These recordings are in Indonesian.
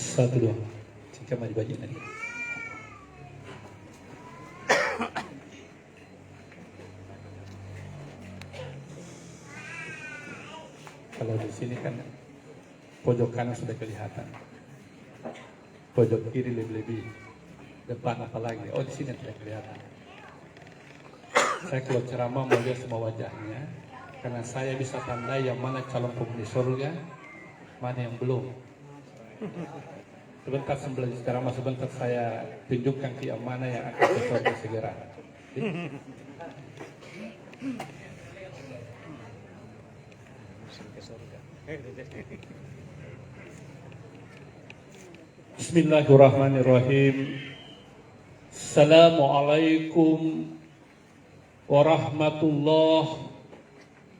Satu dua. Jika maju baju nanti. Kalau di sini kan pojok kanan sudah kelihatan, pojok kiri lebih, depan apalagi. Oh, di sini tidak kelihatan. Saya keluar ceramah mau lihat semua wajahnya, karena saya bisa tandai yang mana calon penghuni surga, mana yang belum. Sebentar sebelum ceramah, sebentar saya tunjukkan ke yang mana yang akan ke surga segera. Bismillahirrahmanirrahim. Assalamualaikum warahmatullahi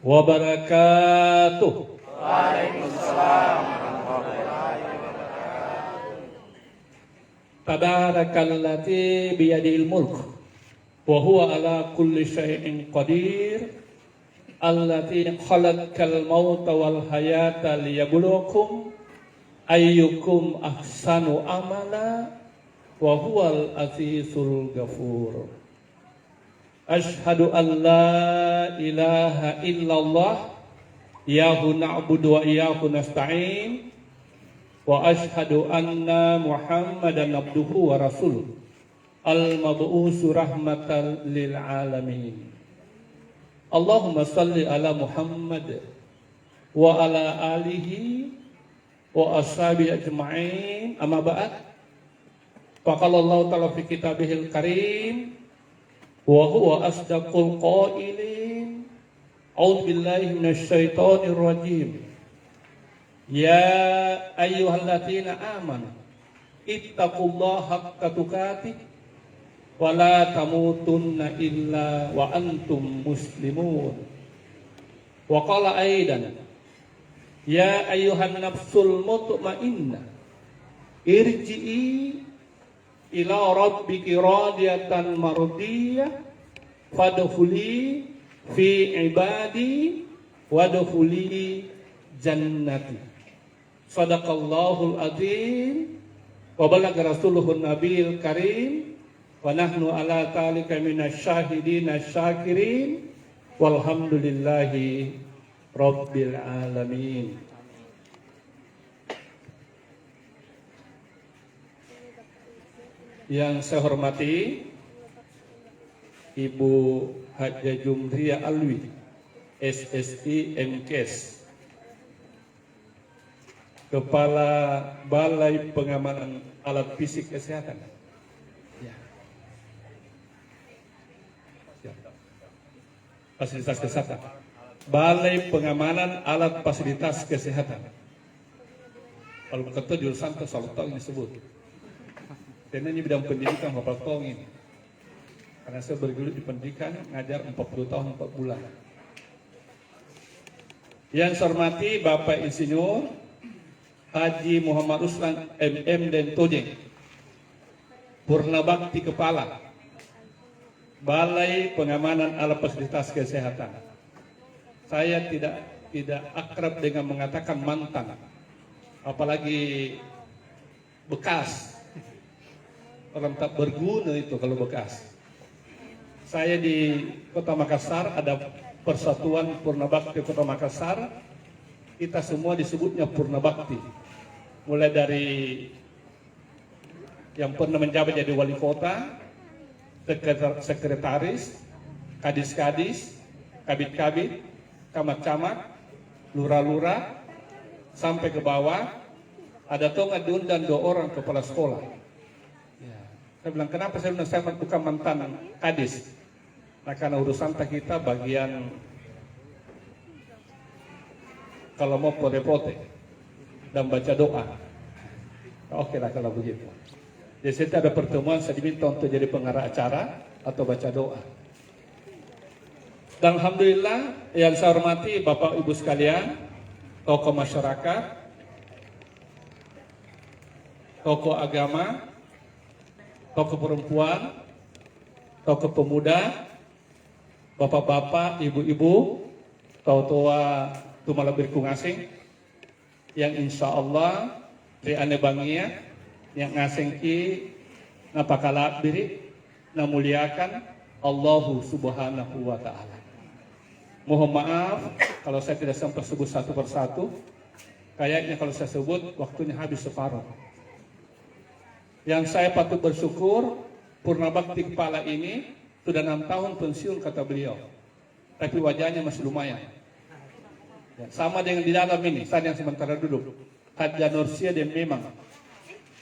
wabarakatuh. Waalaikumsalam warahmatullahi wabarakatuh. Tabarakallati biyadil mulk wa huwa ala kulli syai'in qadir. Allati khalaqal mauta wal hayata liyabluwakum ayyukum ahsanu amala wa huwal azizul ghafur. Ashhadu an la ilaha illallah iyyahu na'budu wa iyyahu nasta'in wa ashhadu anna Muhammadan abduhu wa rasuluh al-mab'uts rahmatan lil alamin. Allahumma salli ala Muhammad wa ala alihi wa ashabi ajma'in. Amma ba'd. Faqala Allah ta'ala fi kitabihil karim wa huwa asdaqul qailin. A'udzu billahi minasy syaithanir rajim. Ya ayyuhalladzina amanu ittaqullaha haqqa tuqatih wa la tamutunna illa wa antum muslimun. Wa qala aidan ya ayyuhan nafsul mutmainnah irji'i ila rabbiki radiyatan mardiyah fadkhuli fi ibadi wadkhuli jannati. Sadaqallahul azim wa balagha rasuluhun nabiyil karim wa nahnu ala talika minasy syahidin asy-syakirin walhamdulillahi rabbil alamin. Yang saya hormati Ibu Hajjah Jumriyah Alwi, SSI MKes, Kepala Balai Pengamanan Alat Fisik Kesehatan. Fasilitas Kesehatan, Balai Pengamanan Alat Fasilitas Kesehatan. Kalau kata jurusan ke Salutong disebut. Karena ini bidang pendidikan Bapak Tong ini. Karena saya bergelut di pendidikan, ngajar 40 tahun 4 bulan. Yang saya hormati Bapak Insinyur Haji Muhammad Ruslan MM dan Tojeng, Purnabakti Kepala Balai Pengamanan Alat Fasilitas Kesehatan. Saya tidak akrab dengan mengatakan mantan, apalagi bekas. Orang tak berguna itu kalau bekas. Saya di Kota Makassar ada Persatuan Purnabakti Kota Makassar. Kita semua disebutnya Purnabakti. Mulai dari yang pernah menjabat jadi wali kota, sekretaris, kadis-kadis, kabit-kabit, camat-camat, lurah-lurah, sampai ke bawah. Ada tonga diundang 2 orang kepala sekolah. Ya. Saya bilang, kenapa saya bukan mantan kadis? Nah, karena urusan kita bagian kalau mau pote-pote dan baca doa. Oke lah kalau begitu. Di situ ada pertemuan, saya diminta untuk jadi pengarah acara atau baca doa. Dan alhamdulillah yang saya hormati Bapak Ibu sekalian, tokoh masyarakat, tokoh agama, tokoh perempuan, tokoh pemuda, bapak-bapak, ibu-ibu, tua-tua tumala berkung asing, yang insya Allah Tri ane bangia yang ngasengki napakala biri namuliakan Allahu subhanahu wa ta'ala. Mohon maaf kalau saya tidak sempat sebut satu persatu. Kayaknya kalau saya sebut waktunya habis separuh. Yang saya patut bersyukur, Purna Bakti Kepala ini sudah 6 tahun pensiun kata beliau. Tapi wajahnya masih lumayan. Ya, sama dengan di dalam ini, saya yang sementara duduk. Hadja Nursia dia memang.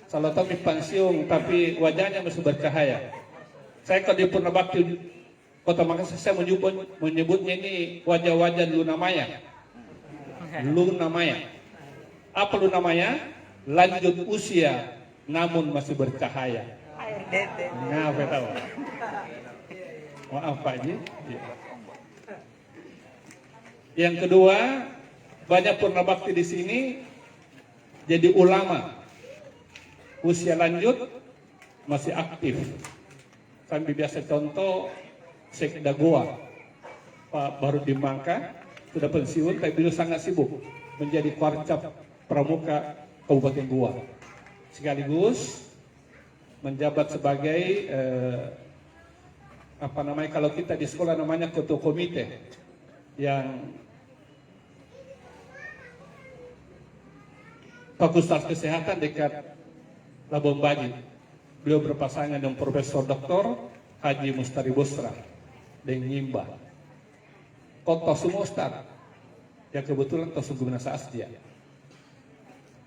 Salah tahu pensiun tapi wajahnya masih bercahaya. Saya kalau di Purna Bakti Kota Makassar saya menyebutnya ini wajah-wajah Luna Maya. Luna Maya. Apa Luna Maya? Lanjut usia namun masih bercahaya. Nah, saya tahu. Maaf Pak Ji. Yang kedua, banyak Purna Bakti di sini jadi ulama. Usia lanjut masih aktif. Sambil biasa contoh Sekda Goa, Pak baru di Mangka, sudah pensiun, tapi beliau sangat sibuk menjadi Kwarcap Pramuka Kabupaten Goa. Sekaligus menjabat sebagai kalau kita di sekolah namanya ketua komite yang Fakultas Kesehatan dekat Labuan Bajo. Beliau berpasangan dengan Profesor Dr. Haji Mustari Busra dengan Nyimba. Kota semua Ustaz yang kebetulan Tosugumna Asdia.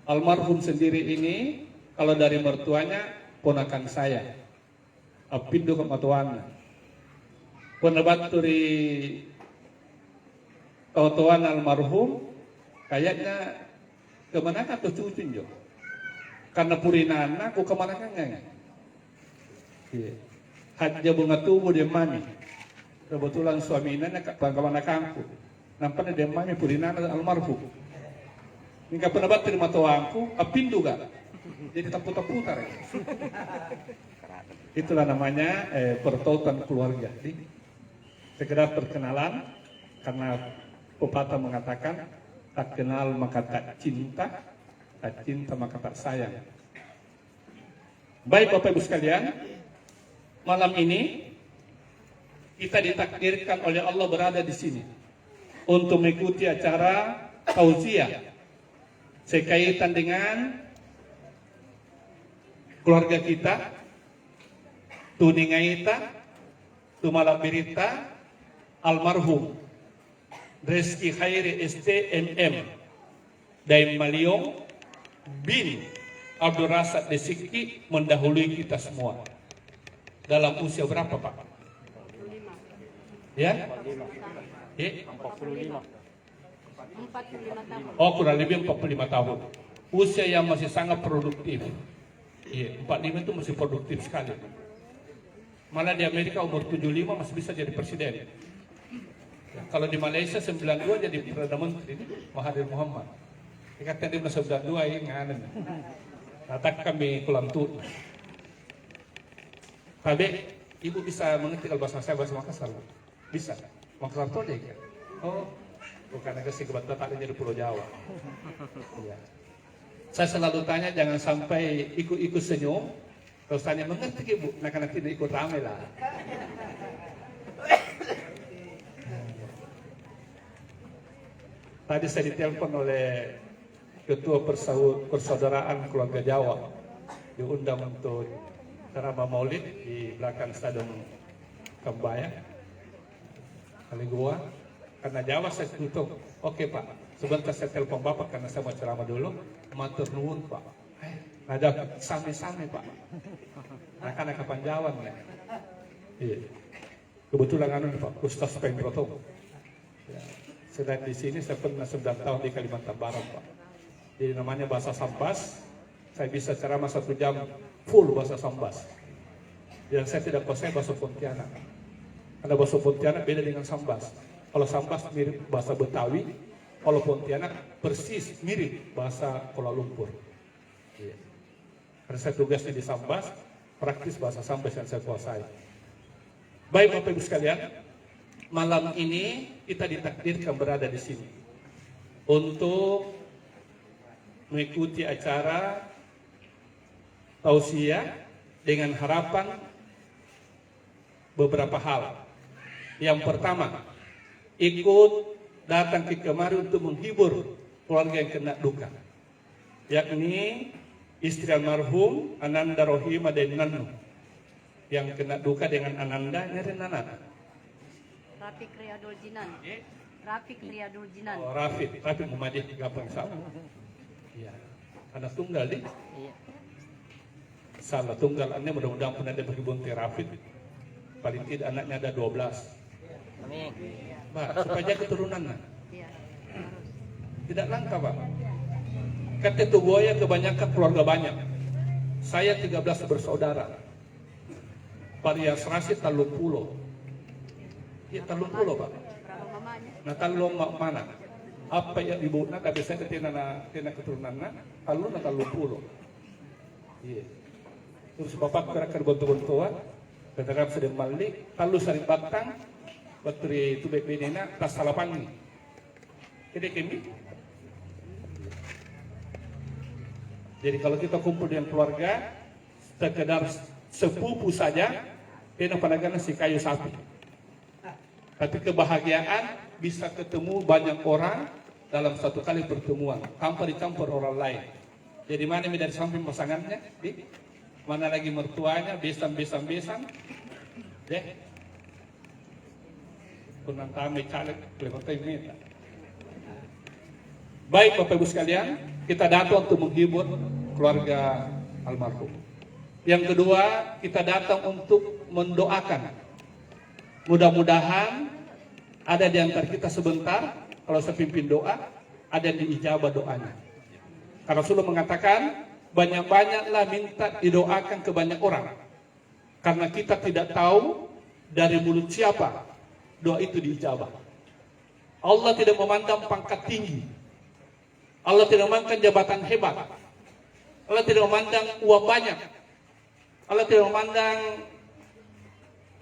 Almarhum sendiri ini kalau dari mertuanya ponakan saya, Apindo Kamatuana. Penabaturi Tautuan almarhum kayaknya kemana kan tuh cucun jo. Karena purinana aku kemana kan nggak? Hajja bunga tubuh dia mami. Kebetulan suaminya kemana kangku. Nampaknya dia mami purinana almarhum. Hingga penabat terima tuangku, Apindo gak? Jadi putar-putar ya. Itulah namanya pertautan keluarga. Sekedar perkenalan karena pepatah mengatakan tak kenal maka tak cinta maka tak sayang. Baik Bapak Ibu sekalian, malam ini kita ditakdirkan oleh Allah berada di sini untuk mengikuti acara tausiah sekaitan dengan keluarga kita, tuningaita, tumalabirita, almarhum Reski Khairi STMM dari Maliong bin Abdul Rasad Desiki mendahului kita semua. Dalam usia berapa Pak? 45. Ya? 45. Oh kurang lebih 45 tahun. Usia yang masih sangat produktif. Iya, 45 itu masih produktif sekali. Malah di Amerika umur 75 masih bisa jadi presiden. Ya, kalau di Malaysia 92 jadi Perdana Menteri Mahathir Muhammad. Ikatan dia masih 92 ini nganen. Tatak kami kulantu. Tapi ibu bisa mengerti kalau bahasa saya bahasa Makassar. Bisa. Makassar tuh aja kan. Oh, bukan agak sih kebetulan tadinya di Pulau Jawa. Ya. Saya selalu tanya jangan sampai ikut-ikut senyum. Terus tanya mengerti ibu, nah karena tidak ikut ramai lah. Tadi saya ditelepon oleh Ketua Persaudaraan Keluarga Jawa, diundang untuk ceramah Maulid di belakang Stadion Kembaya, Kali Goa. Karena Jawa saya tutup. Oke Pak, sebentar saya telepon Bapak karena saya mau ceramah dulu. Matur nuwun Pak. Ada same-same Pak. Nah karena kapan Jawa nih? Iya. Kebetulan Pak Ustaz Pengprotong. Ya. Sedang di sini saya pernah 9 tahun di Kalimantan Barat Pak. Jadi namanya bahasa Sambas. Saya bisa ceramah 1 jam full bahasa Sambas. Yang saya tidak kuasai bahasa Pontianak. Karena bahasa Pontianak beda dengan Sambas. Kalau Sambas mirip bahasa Betawi, kalau Pontianak persis mirip bahasa Kuala Lumpur. Iya. Karena saya tugasnya di Sambas, praktis bahasa Sambas yang saya kuasai. Baik Bapak Ibu sekalian, malam ini kita ditakdirkan berada di sini untuk mengikuti acara tausiah dengan harapan beberapa hal. Yang pertama, ikut datang ke kemari untuk menghibur keluarga yang kena duka, yakni istri almarhum Ananda Rohima dan Nanu yang kena duka dengan Ananda nyari Nana. Rafiq Riyadul Jinan. Rafiq Riyadul Jinan. Oh, Rafiq Muhammadiyah gampang sama. Iya. Anak tunggal nih. Iya. Salah tunggal anaknya mudah-mudahan pun ada berhubung ke Rafiq. Paling tidak anaknya ada 12. Amin. Pak, supaya keturunan nah. Iya. Harus. Tidak langka, Pak. Kata Tugoya kebanyakan keluarga banyak. Saya 13 bersaudara. Parias Rasid Talung Pulo. Iya Talung Pulo, Pak. Berapa mamanya? Nah Talung mana? Apa yang ibu nak tapi saya tina keturunan nak Talung Pulo. Iya. Terus bapak kira betul-betul katakan sedang balik, Talung sering batang, bateri tu baik benena tas salapan ni. Jadi kami. Jadi kalau kita kumpul dengan keluarga, sekedar sepupu saja, kena pandangan si kayu sapi. Tapi kebahagiaan bisa ketemu banyak orang dalam satu kali pertemuan, tanpa dicampur orang lain. Jadi mana dari samping pasangannya, mana lagi mertuanya, besan, deh. Kunang kami caleg, kelepatai minta. Baik Bapak Ibu sekalian, kita datang untuk menghibur keluarga almarhum. Yang kedua, kita datang untuk mendoakan. Mudah-mudahan ada di antara kita sebentar, kalau saya pimpin doa, ada di ijabah doanya. Karena Rasulullah mengatakan, banyak-banyaklah minta didoakan ke banyak orang. Karena kita tidak tahu dari mulut siapa doa itu diijabah. Allah tidak memandang pangkat tinggi. Allah tidak memandang jabatan hebat. Allah tidak memandang uang banyak. Allah tidak memandang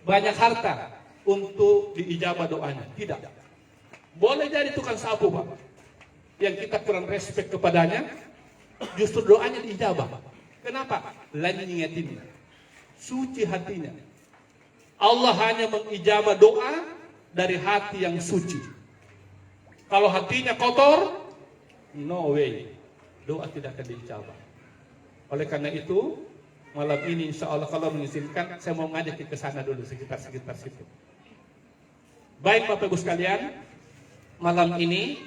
banyak harta untuk diijabah doanya. Tidak. Boleh jadi tukang sapu, Pak. Yang kita kurang respect kepadanya, justru doanya diijabah. Kenapa? Lain ngingetinnya. Suci hatinya. Allah hanya mengijabah doa dari hati yang suci. Kalau hatinya kotor, no way. Doa tidak akan diijabah. Oleh karena itu, malam ini insya Allah kalau mengizinkan, saya mau ngajak ke sana dulu, sekitar situ. Baik Bapak Ibu sekalian, malam ini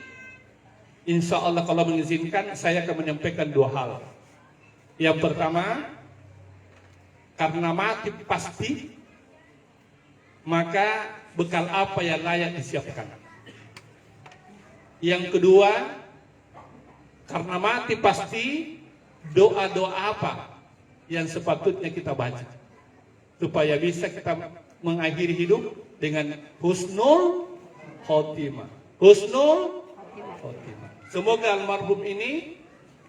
insya Allah kalau mengizinkan, saya akan menyampaikan dua hal. Yang pertama, karena mati pasti, maka bekal apa yang layak disiapkan. Yang kedua, karena mati pasti, doa-doa apa yang sepatutnya kita baca supaya bisa kita mengakhiri hidup dengan husnul khotimah. Husnul khotimah. Semoga almarhum ini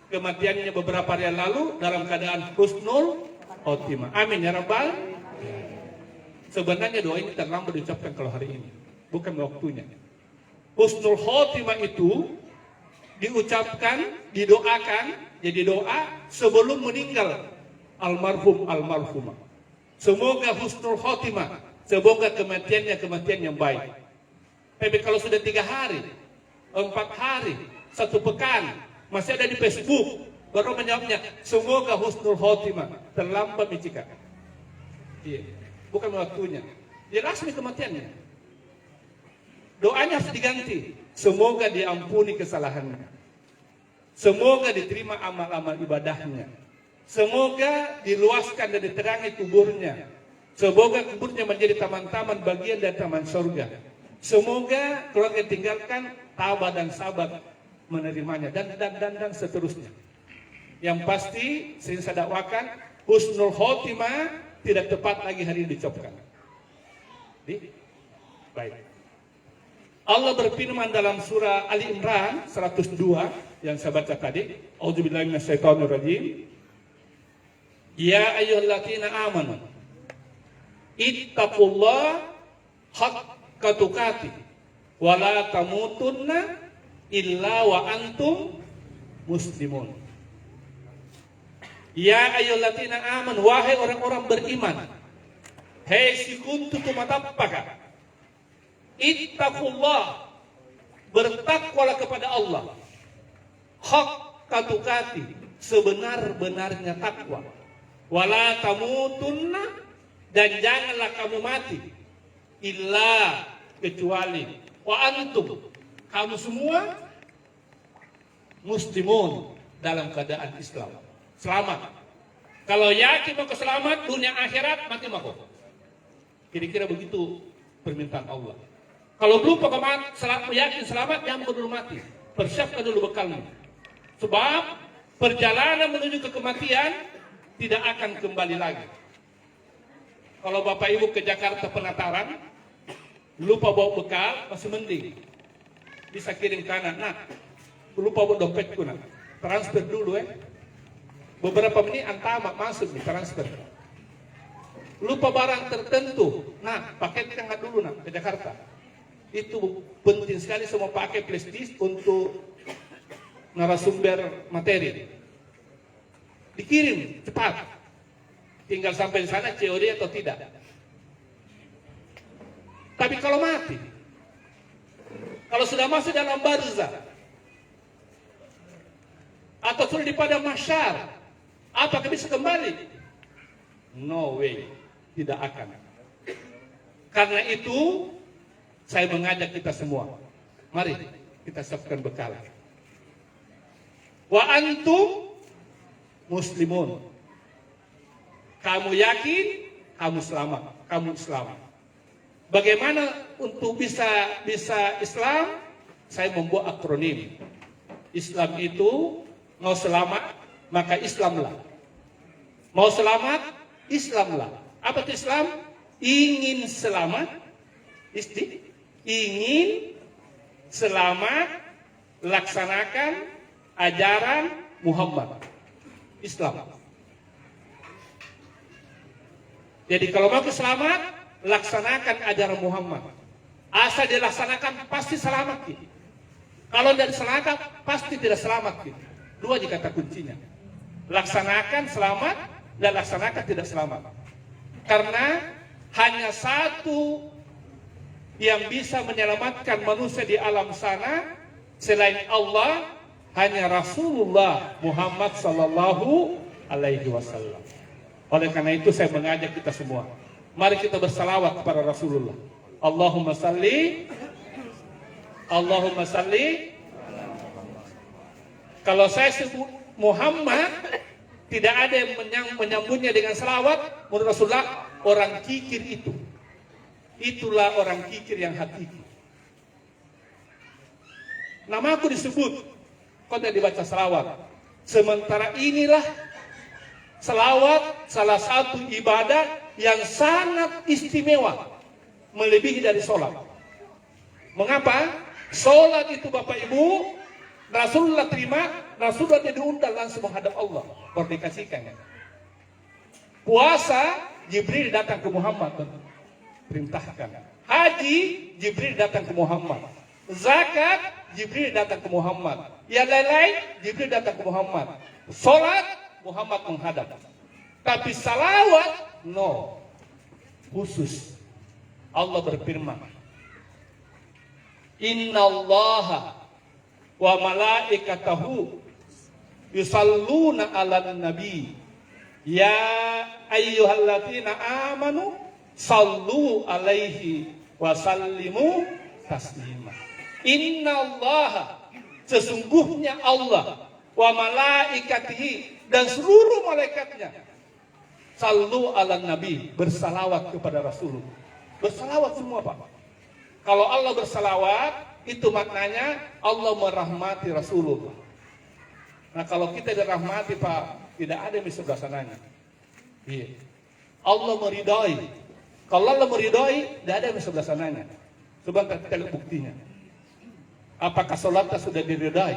kematiannya beberapa hari yang lalu dalam keadaan husnul khotimah. Amin ya rabbal. Sebenarnya doa ini terlambat diucapkan kalau hari ini, bukan waktunya. Husnul khotimah itu diucapkan, didoakan, jadi doa sebelum meninggal almarhumah. Semoga husnul khotimah, semoga kematiannya kematian yang baik. Tapi kalau sudah 3 hari, 4 hari, 1 pekan, masih ada di Facebook, baru menjawabnya, semoga husnul khotimah, terlambat Micika. Iya, bukan waktunya. Jelas nih kematiannya. Doanya harus diganti. Semoga diampuni kesalahannya. Semoga diterima amal-amal ibadahnya. Semoga diluaskan dan diterangi kuburnya. Semoga kuburnya menjadi taman-taman bagian dari taman surga. Semoga keluarga yang tinggalkan tabah dan sabar menerimanya dan seterusnya. Yang pasti saya dakwakan husnul khotimah tidak tepat lagi hari ini diucapkan. Baik. Allah berfirman dalam surah Ali Imran 102 yang saya baca tadi, A'udzubillahi minasyaitonirrajim. Ya ayyuhalladzina amanu ittaqullaha haqqa tuqatih wa la tamutunna illa wa antum muslimun. Ya ayyuhalladzina amanu, wahai orang-orang beriman. Hei si kuntu tumatappaka. Ittaqullah, bertakwalah kepada Allah. Haqqa tuqati, sebenar-benarnya takwa. Wala tamutunna, dan janganlah kamu mati. Illa, kecuali. Wa antum, kamu semua muslimun, dalam keadaan Islam. Selamat. Kalau yakin mau keselamat dunia akhirat, mati mau. Kira-kira begitu permintaan Allah. Kalau belum yakin selamat, jangan dulu mati. Persiapkan dulu bekalmu. Sebab perjalanan menuju ke kematian tidak akan kembali lagi. Kalau Bapak Ibu ke Jakarta penataran, lupa bawa bekal, masih mending. Bisa kirim kanan, nah, lupa bawa dompetku, nah. Transfer dulu Beberapa menit antamak masuk nih, transfer. Lupa barang tertentu, nah, paketnya nggak dulu, nah, ke Jakarta. Itu penting sekali semua pakai plastik untuk narasumber materi. Dikirim cepat. Tinggal sampai di sana COD atau tidak. Tapi kalau mati, kalau sudah masuk dalam barzah atau sudah di padang mahsyar, apakah bisa kembali? No way, tidak akan. Karena itu saya mengajak kita semua, mari kita siapkan bekal. Wa antum muslimun. Kamu yakin, kamu selamat, kamu Islam. Bagaimana untuk bisa Islam? Saya membuat akronim. Islam itu mau selamat, maka Islamlah. Mau selamat, Islamlah. Apa itu Islam? Ingin selamat, ingin selamat, laksanakan ajaran Muhammad. Islam. Jadi kalau mau selamat, laksanakan ajaran Muhammad. Asal dilaksanakan pasti selamat. Kalau tidak diselamatkan pasti tidak selamat. Dua kata kuncinya. Laksanakan selamat dan laksanakan tidak selamat. Karena hanya satu yang bisa menyelamatkan manusia di alam sana selain Allah, hanya Rasulullah Muhammad sallallahu alaihi wasallam. Oleh karena itu saya mengajak kita semua, mari kita bersalawat kepada Rasulullah. Allahumma salli. Kalau saya sebut Muhammad, tidak ada yang menyambutnya dengan salawat, menurut Rasulullah orang kikir itu. Itulah orang kikir yang hakiki. Namaku disebut, kau tidak dibaca salawat. Sementara inilah salawat salah satu ibadah yang sangat istimewa, melebihi dari sholat. Mengapa? Sholat itu Bapak Ibu, Rasulullah terima, Rasulullah diundang langsung menghadap Allah, baru dikasihkan. Puasa, Jibril datang ke Muhammad, perintahkan. Haji, Jibril datang ke Muhammad. Zakat, Jibril datang ke Muhammad. Yang lain-lain, Jibril datang ke Muhammad. Sholat, Muhammad menghadap. Tapi salawat, no. Khusus. Allah berfirman, Innallaha wa malaikatahu yusalluna ala nabi. Ya ayyuhalladzina amanu sallu alaihi wa sallimu taslima. Innallaha, sesungguhnya Allah, wa malaikatihi, dan seluruh malaikatnya, sallu ala nabi, bersalawat kepada Rasul. Bersalawat semua Pak. Kalau Allah bersalawat, itu maknanya Allah merahmati Rasulullah. Nah kalau kita dirahmati Pak, tidak ada yang bisa sananya. Iya. Allah meridai. Kalau Allah meridai, tidak ada yang bisa sananya. Coba kita lihat buktinya. Apakah sholatnya sudah diridai?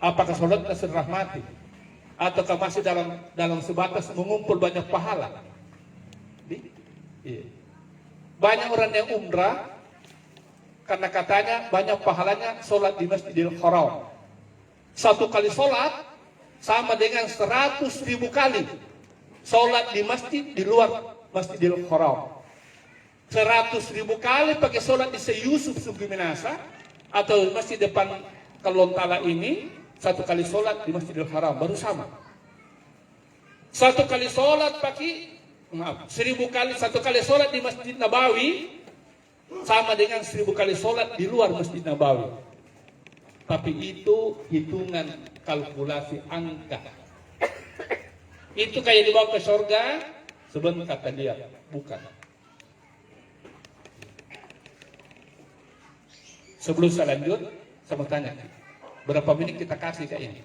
Apakah sholatnya sudah rahmati? Ataukah masih dalam sebatas mengumpul banyak pahala? Iya. Banyak orang yang umrah karena katanya banyak pahalanya sholat di Masjidil Haram. Satu kali sholat sama dengan 100.000 kali sholat di masjid di luar Masjidil Haram. 100.000 kali pakai sholat di Yusuf Sugiminasa atau masjid depan Kalontala ini, satu kali sholat di Masjidil Haram baru sama. Satu kali sholat pakai 1.000 kali, satu kali sholat di Masjid Nabawi sama dengan 1.000 kali sholat di luar Masjid Nabawi. Tapi itu hitungan kalkulasi angka. Itu kayak dibawa ke surga, sebenarnya kata dia, bukan. Sebelum saya lanjut, saya mau tanya, berapa menit kita kasih kayak ini?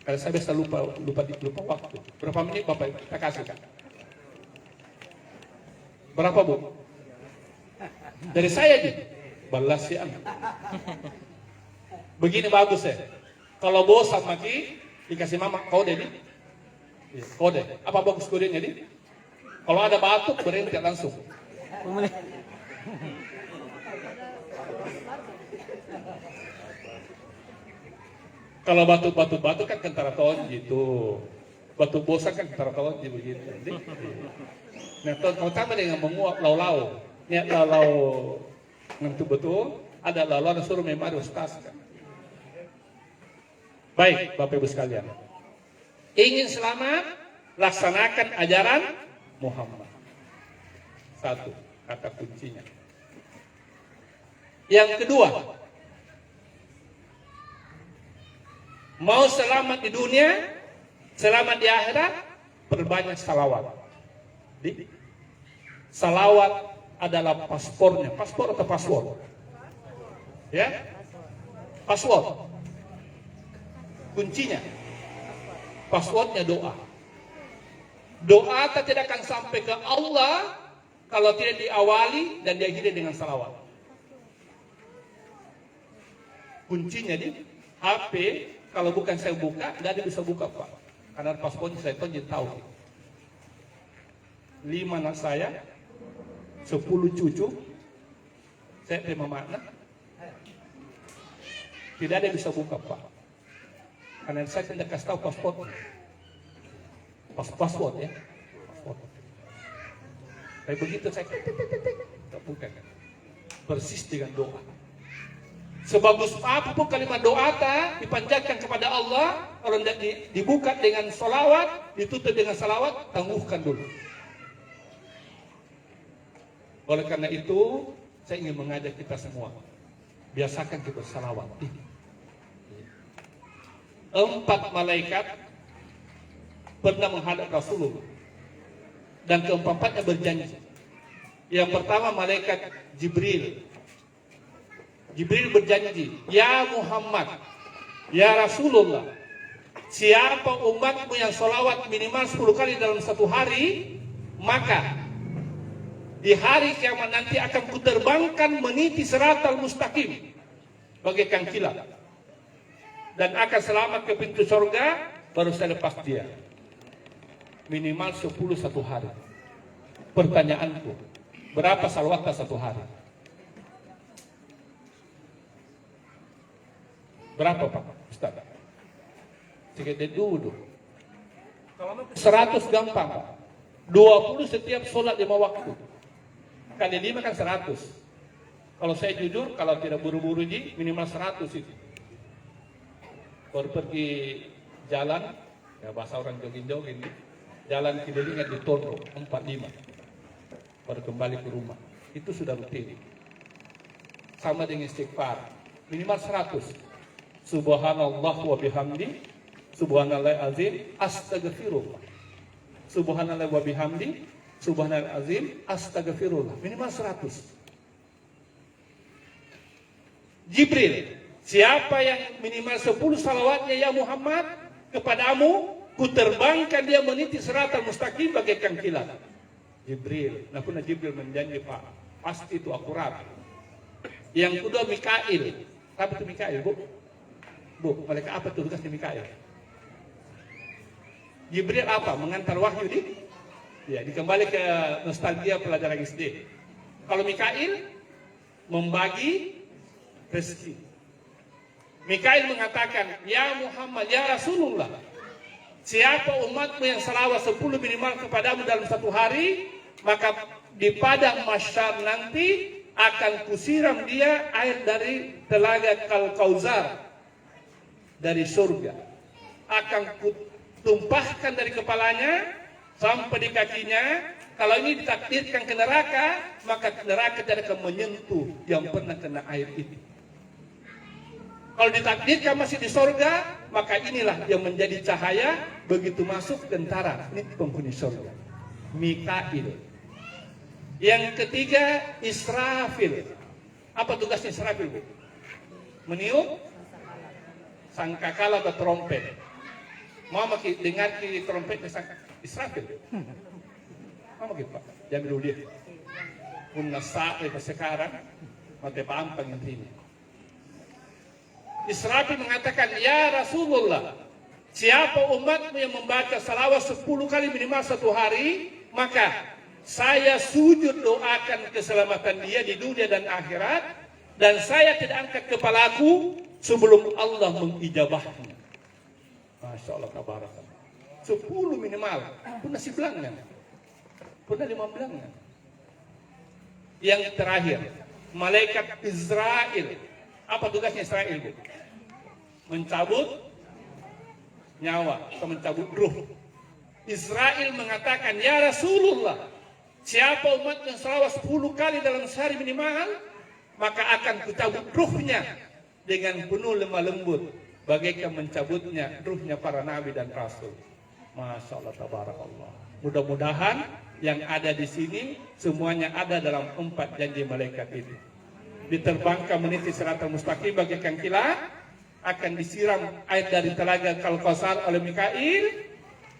Kalau saya biasa lupa waktu. Berapa menit Bapak kita kasih, Kak? Berapa, Bu? Dari saya aja. Balas ya. Begini bagus ya. Kalau bosan maki, dikasih mama kode nih. Kode. Apa bagus kodenya nih? Kalau ada batuk berhenti langsung. Kalau batu kan kentara tahun gitu. Batu bosan kan kentara tahun begitu. Nah, kalau tambah dengan menguap lau-lau. Niat lau-lau ngentu betul. Ada lau-lau yang suruh memang ustaz kan. Baik, Bapak Ibu sekalian. Ingin selamat, laksanakan ajaran Muhammad. Satu, kata kuncinya. Yang kedua, mau selamat di dunia, selamat di akhirat, perbanyak salawat. Salawat adalah paspornya. Paspor atau password? Ya? Password. Kuncinya. Passwordnya doa. Doa tidak akan sampai ke Allah kalau tidak diawali dan diakhiri dengan salawat. Kuncinya di HP. Kalau bukan saya buka, tidak ada bisa buka, Pak. Karena paspornya saya tahu. 5 anak saya, 10 cucu, saya terima makna. Tidak ada yang bisa buka, Pak. Karena saya tidak kasih tahu paspor. Paspor ya. Paspor. Tapi begitu saya buka. Persis dengan doa. Sebagus apapun kalimat doa dipanjatkan kepada Allah, kalau tidak dibuka dengan salawat, ditutup dengan salawat, tangguhkan dulu. Oleh karena itu, saya ingin mengajak kita semua, biasakan kita salawat. 4 malaikat pernah menghadap Rasulullah, dan keempat-empatnya berjanji. Yang pertama malaikat Jibril. Jibril berjanji, ya Muhammad, ya Rasulullah, siapa umatmu yang sholawat minimal 10 kali dalam satu hari, maka di hari kiamat nanti akan kuterbangkan meniti siratal mustaqim bagaikan kilat, dan akan selamat ke pintu surga, baru saya lepas dia. Minimal 10 satu hari. Pertanyaanku, berapa salawatnya satu hari? Berapa, Pak Ustaz? Sekitar dulu. Kalau 100 gampang, Pak. 20 setiap sholat 5 waktu. Kali 5 kan 100. Kalau saya jujur, kalau tidak buru-buru ji, minimal 100 itu. Baru pergi jalan, ya bahasa orang jogging-jogging, jalan keliling di Tondro 45. Baru kembali ke rumah. Itu sudah rutin. Sama dengan istighfar, minimal 100. Subhanallah wa bihamdi, subhanallah azim, astaghfirullah. Subhanallah wa bihamdi, subhanallah azim, astaghfirullah. Minimal 100. Jibril, siapa yang minimal 10 salawatnya ya Muhammad kepadamu, kuterbangkan dia meniti siratal mustaqim bagaikan kilat. Jibril, nah pun Jibril menjanji, Pak, pasti itu akurat. Yang kedua Mikail. Apa itu Mikail, Bu? Bu, malaikat apa tugasnya Mikail? Jibril apa? Mengantar wahyu di? Ya, dikembali ke nostalgia pelajaran SD. Kalau Mikail membagi rezeki. Mikail mengatakan, ya Muhammad, ya Rasulullah, siapa umatmu yang selawat 10 minimal kepadamu dalam satu hari, maka di padang mahsyar nanti akan kusiram dia air dari telaga Kal-Kausar dari surga. Akan kutumpahkan dari kepalanya sampai di kakinya. Kalau ini ditakdirkan ke neraka, maka neraka tidak akan menyentuh yang pernah kena air itu. Kalau ditakdirkan masih di surga, maka inilah yang menjadi cahaya begitu masuk tentara. Ini penghuni surga. Mikail. Yang ketiga, Israfil. Apa tugasnya Israfil, Bu? Meniup sangkakala atau trompet. Mau dengar di trompetnya Israfil? Mau Pak? Jangan dulu dia. Pun nasa sekarang, mati pampang yang ini. Israfil mengatakan, ya Rasulullah, siapa umatmu yang membaca salawat 10 kali minimal satu hari, maka saya sujud doakan keselamatan dia di dunia dan akhirat, dan saya tidak angkat kepalaku sebelum Allah mengijabahnya. Masya Allah, tabarakallah. 10 minimal, pun nasi belangnya, pun 5 belangnya. Yang terakhir, malaikat Israel. Apa tugasnya Israel, Bu? Mencabut nyawa atau mencabut ruh. Israel mengatakan, ya Rasulullah, siapa umat yang salawat 10 kali dalam sehari minimal, maka akan kucabut ruhnya dengan penuh lemah lembut, bagaikan mencabutnya ruhnya para nabi dan rasul. Masya Allah, tabarakallah. Mudah-mudahan yang ada di sini semuanya ada dalam 4 janji malaikat itu. Diterbangkan meniti siratal mustaqim bagaikan kilat, akan disiram air dari telaga Kal-Kausar oleh Mikail,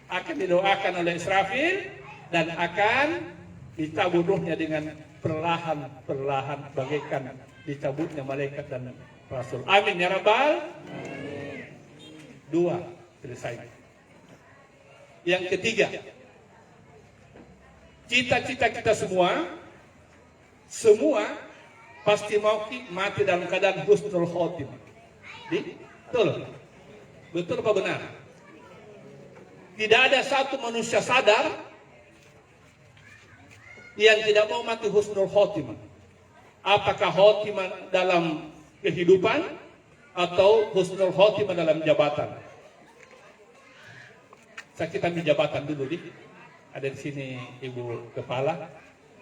akan didoakan oleh Israfil, dan akan dicabut ruhnya dengan perlahan-perlahan bagaikan dicabutnya malaikat dan rasul. Amin ya Rabbal. 2 selesai. Yang ketiga, cita-cita kita semua pasti mau mati dalam keadaan husnul khotimah. Betul? Betul apa benar? Tidak ada satu manusia sadar yang tidak mau mati husnul khotimah. Apakah khotimah dalam kehidupan atau husnul khotimah dalam jabatan? Saya kita ambil jabatan dulu, ada di sini Ibu Kepala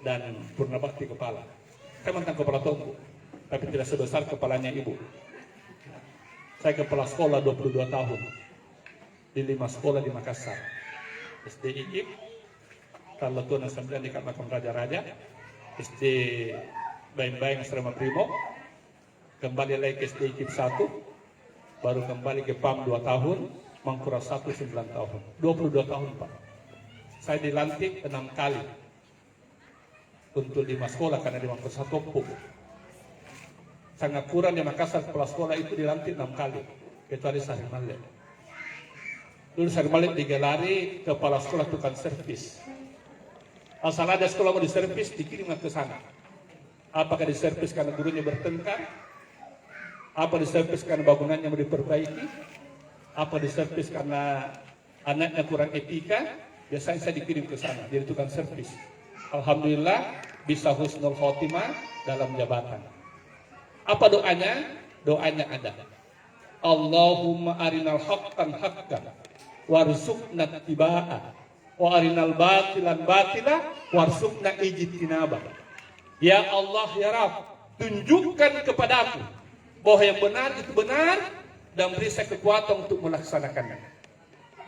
dan Purnabakti Kepala. Saya mantan kepala toko, tapi tidak sebesar kepalanya Ibu. Saya kepala sekolah 22 tahun di 5 sekolah di Makassar. SD IIP, Tarleton 9 di Makam Raja-Raja, SD Baing-Baing Asrama Primo, kembali lagi ke SD IIP 1, baru kembali ke PAM 2 tahun, Mangkuras 1 9 tahun. 22 tahun Pak. Saya dilantik 6 kali untuk 5 sekolah karena di Mangkuras 1 Topuk. Sangat kurang di Makassar kepala sekolah itu dilantik 6 kali, kecuali Sari Malik. Dulu Sari Malik digelari kepala sekolah tukang servis. Asal ada sekolah mau diservis, dikirim ke sana. Apakah diservis karena gurunya bertengkar? Apa diservis karena bangunannya mau diperbaiki? Apa diservis karena anaknya kurang etika? Biasanya saya dikirim ke sana, jadi tukang servis. Alhamdulillah bisa husnul khotimah dalam jabatan. Apa doanya? Doanya ada. Allahumma arinal haqqan haqqan warzuqna ittiba'ah wa arinal batilan batila warzuqna ijtinabah. Ya Allah ya Rabb, tunjukkan kepadaku bahwa yang benar itu benar dan beri saya kekuatan untuk melaksanakannya.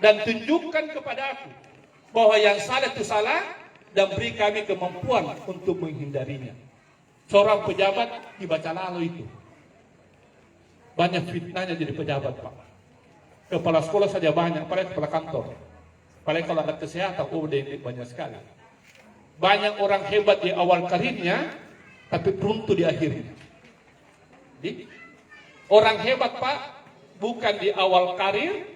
Dan tunjukkan kepadaku bahwa yang salah itu salah dan beri kami kemampuan untuk menghindarinya. Seorang pejabat dibaca lalu itu banyak fitnahnya jadi pejabat Pak. Kepala sekolah saja banyak, apalagi kepala kantor. Apalagi kalau ada kesehatan, banyak sekali. Banyak orang hebat di awal karirnya, tapi beruntung di akhirnya. Orang hebat Pak, bukan di awal karir,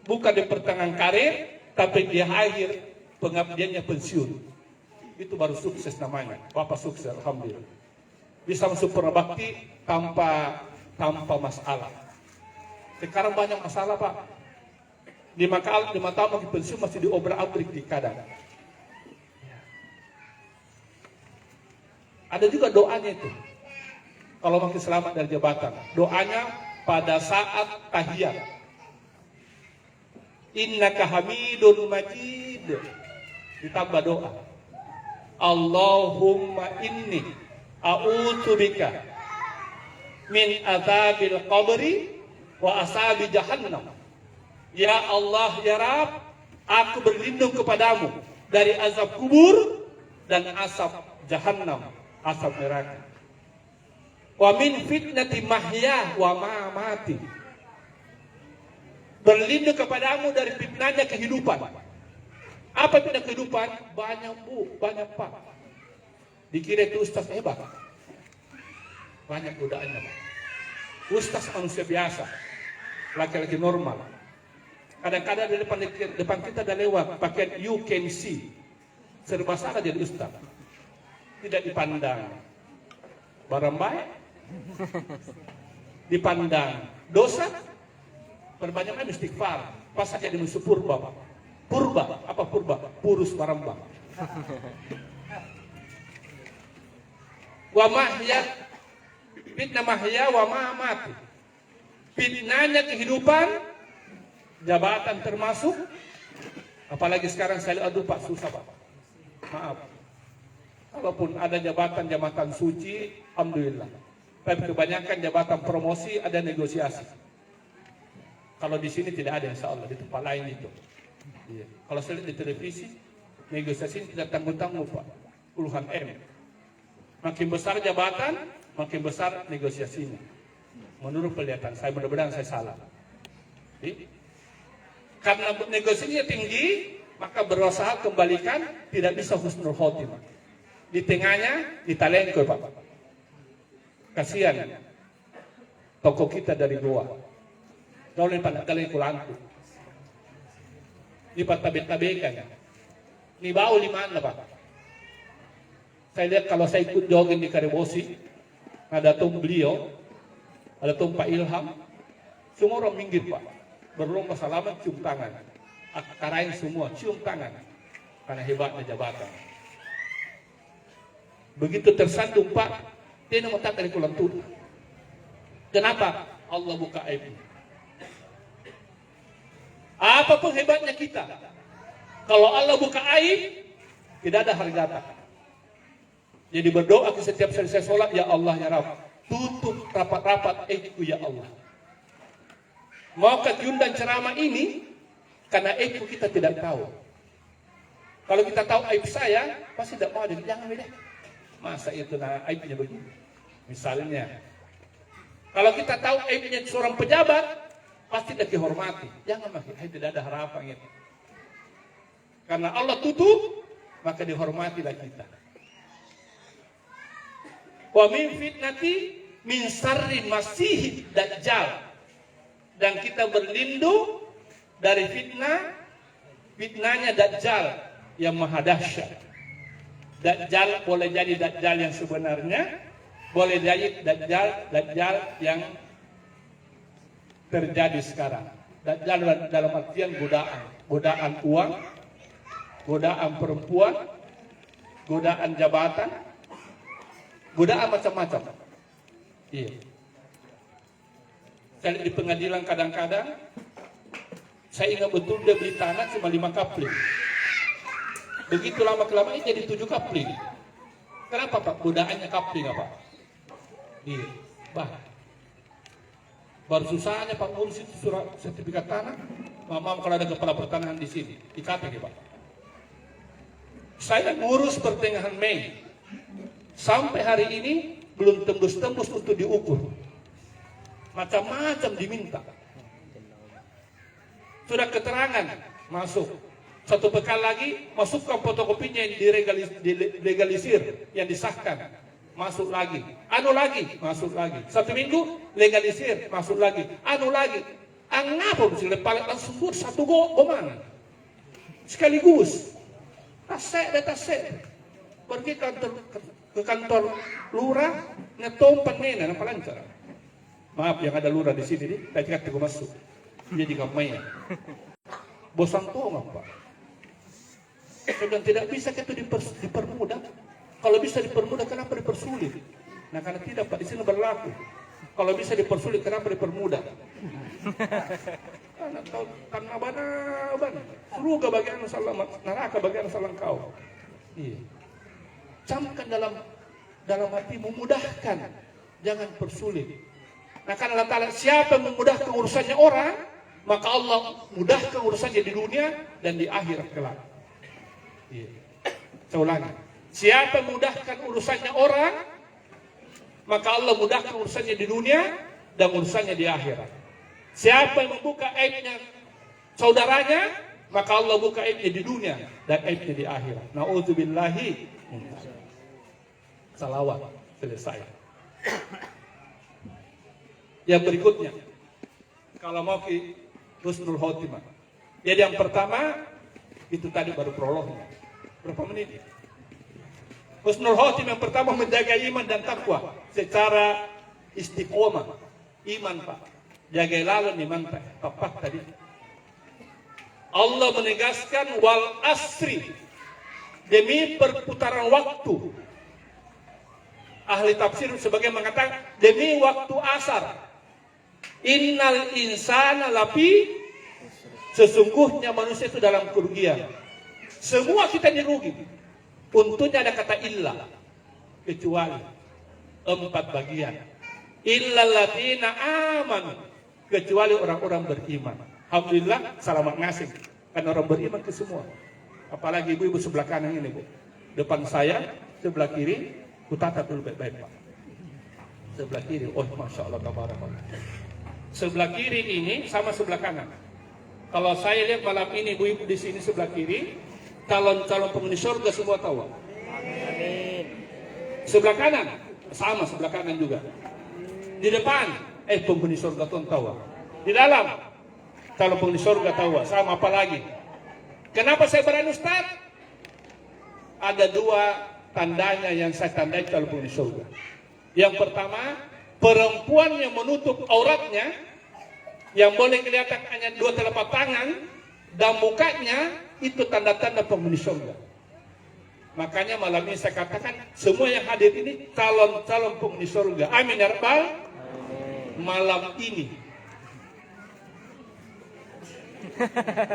bukan di pertengahan karir, tapi di akhir pengabdiannya pensiun. Itu baru sukses namanya. Bapak sukses, alhamdulillah. Bisa masuk Purnabakti tanpa masalah. Sekarang banyak masalah Pak. 5 tahun lagi pensiun masih diobrak-abrik di kadang. Ada juga doanya itu. Kalau makin selamat dari jabatan. Doanya pada saat tahiyat. Innaka hamidun majid. Ditambah doa. Allahumma inni a'udzubika min azabil qabri wa asabi jahannam. Ya Allah, ya Rabb, aku berlindung kepadamu dari azab kubur dan asap jahannam, asap neraka. Wa min fitnati mahya wa mamati. Berlindung kepadamu dari fitnahnya kehidupan. Apa fitnah kehidupan? Banyak Bu, banyak Pak. Dikira itu ustaz hebat. Banyak godaannya Pak. Ustaz manusia biasa, laki-laki normal. Kadang-kadang di depan kita ada lewat pakai you can see. Serba salah jadi ustaz. Tidak dipandang barang baik, dipandang dosa, perbanyaknya istighfar. Pas saja di musuh purba, Pak. Purba, apa purba? Purus baramba. Wa mahya, fitnah mahya wa mamati. Fitnahnya kehidupan, jabatan termasuk. Apalagi sekarang saya lihat, aduh Pak, susah Pak. Maaf. Kalaupun ada jabatan suci, alhamdulillah. Tapi kebanyakan jabatan promosi ada negosiasi. Kalau di sini tidak ada, insya Allah di tempat lain itu. Iya. Kalau saya lihat di televisi, negosiasi tidak tanggung-tanggung Pak, puluhan M. Makin besar jabatan, makin besar negosiasinya. Menurut penglihatan saya, mudah-mudahan saya salah. Karena negosiasinya tinggi, maka berusaha kembalikan, tidak bisa husnul khotimah. Di tengahnya ditalengkoi Pak. Kasihan toko kita dari Goa. Kalau ini pada kali kulantu. Ini tabek-tabekan. Ini bau di mana Pak? Saya lihat kalau saya ikut jogging di Karibosi, ada tung beliau, ada tung Pak Ilham, semua orang minggir Pak. Berlomba salaman, cium tangan. Akarain semua, cium tangan. Karena hebatnya jabatan. Begitu tersandung Pak, dia mau tak dari kulantu. Kenapa? Allah buka aibnya. Apapun hebatnya kita, kalau Allah buka aib, tidak ada harga data. Jadi berdoa ke setiap selesai sholat, ya Allah ya Rabb, tutup rapat-rapat aibku ya Allah. Mau diundang ceramah ini, karena aibku kita tidak tahu. Kalau kita tahu aib saya, pasti tidak mau ada, jangan beda. Masa itu aibnya begini. Misalnya, kalau kita tahu aibnya seorang pejabat, pasti tidak dihormati. Jangan makin, tidak ada harapan itu. Karena Allah tutup, maka dihormatilah kita. Wa min fitnati min sarri masihid dajjal. Dan kita berlindung dari fitnahnya Dajjal yang maha dahsyat. Dajjal boleh jadi Dajjal yang sebenarnya, boleh jadi Dajjal yang terjadi sekarang. Dajjal dalam artian godaan uang, godaan perempuan, godaan jabatan, godaan macam-macam. Iya. Saya di pengadilan kadang-kadang, saya ingat betul dia beli tanah cuma 5 kapling. Begitu lama-kelamaan jadi 7 kapling. Kenapa Pak? Godaannya kapling apa? Iya. Baru susahnya Pak ngurus itu surat sertifikat tanah. Mamam kalau ada kepala pertanahan di sini, di KPK Pak. Saya ngurus pertengahan Mei. Sampai hari ini belum tembus-tembus untuk diukur. Macam-macam diminta. Sudah keterangan masuk. Satu pekan lagi masukkan fotokopinya yang dilegalisir, yang disahkan. Masuk lagi. Anu lagi, masuk lagi. 1 minggu legalisir, masuk lagi. Anu lagi. Angapa sih lepas langsung buat 1 goman. Sekaligus. Tasek. Pergi ke kantor lurah, ngetompan nena, apa lancar. Maaf yang ada lurah di sini nih, tadi kata gue masuk. Dia di kampanye. Bosan tuh nggak Pak? Saya bilang tidak bisa kita dipermudah. Kalau bisa dipermudah, kenapa dipersulit? Nah karena tidak Pak, di sini berlaku. Kalau bisa dipersulit, kenapa dipermudah? Karena ban. Surga bagian salah, neraka bagian salah kau. Iya. Camkan dalam hati memudahkan, jangan persulit. Nah karena Allah Ta'ala siapa yang memudahkan urusannya orang, maka Allah mudahkan urusannya di dunia dan di akhirat kelak. Iya. Saya ulangi. Siapa yang memudahkan urusannya orang, maka Allah mudahkan urusannya di dunia dan urusannya di akhirat. Siapa yang membuka aibnya saudaranya, maka Allah buka aibnya di dunia dan aibnya di akhirat. Na'udzubillahi. Salawat. Selesai. Yang berikutnya, kalau mau ke husnul khotimah. Jadi yang pertama, itu tadi baru prolognya. Berapa menit? Husnul khotimah yang pertama menjaga iman dan takwa secara istiqomah. Iman Pak. Jaga lalu iman Pak. Tepat tadi. Allah menegaskan wal asri. Demi perputaran waktu. Ahli tafsir sebagai mengatakan demi waktu asar. Innal insana lafi, sesungguhnya manusia itu dalam kerugian. Semua kita dirugi. Untungnya ada kata illa, kecuali 4 bagian. Illal ladzina amanu, kecuali orang-orang beriman. Alhamdulillah selamat ngasih, karena orang beriman ke semua. Apalagi ibu-ibu sebelah kanan ini Bu. Depan saya, sebelah kiri, ku tata dulu baik-baik Pak. Sebelah kiri, oh masya Allah tabarakallah. Sebelah kiri ini sama sebelah kanan. Kalau saya lihat malam ini ibu-ibu di sini sebelah kiri, calon-calon penghuni surga semua tahu. Amin. Sebelah kanan sama sebelah kanan juga. Di depan penghuni surga tuh tahu. Di dalam calon penghuni surga tahu. Sama apa lagi? Kenapa saya berani Ustaz? Ada 2 tandanya yang saya tandai calon penghuni surga. Yang pertama, perempuan yang menutup auratnya, yang boleh kelihatan hanya 2 telapak tangan dan mukanya, itu tanda-tanda penghuni surga. Makanya malam ini saya katakan semua yang hadir ini calon-calon penghuni surga. Amin ya rabbal. Malam ini.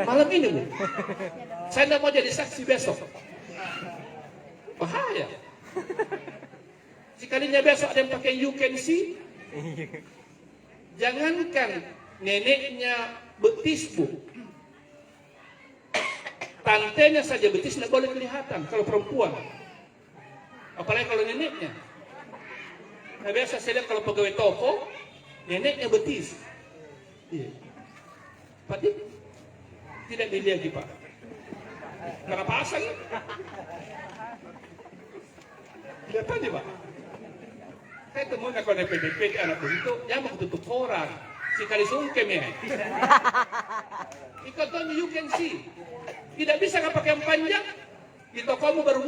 Malam ini Bu. Saya tidak mau jadi saksi besok. Bahaya. Sekalinya besok ada yang pakai you can see. Jangankan neneknya betis Bu. Tantenya saja betis tidak boleh kelihatan kalau perempuan. Apalagi kalau neneknya. Nah biasa saya lihat kalau pegawai toko, neneknya betis. Iya. Pak Dik, tidak dilihat Pak. Kenapa asal? Lihat aja Pak. Saya temukan kalau ada PDP anak begitu, jangan mau tutup koran. Sekali sungkem ya. Ikut you can see. Tidak bisa nggak pakai yang panjang. Di tokomu baru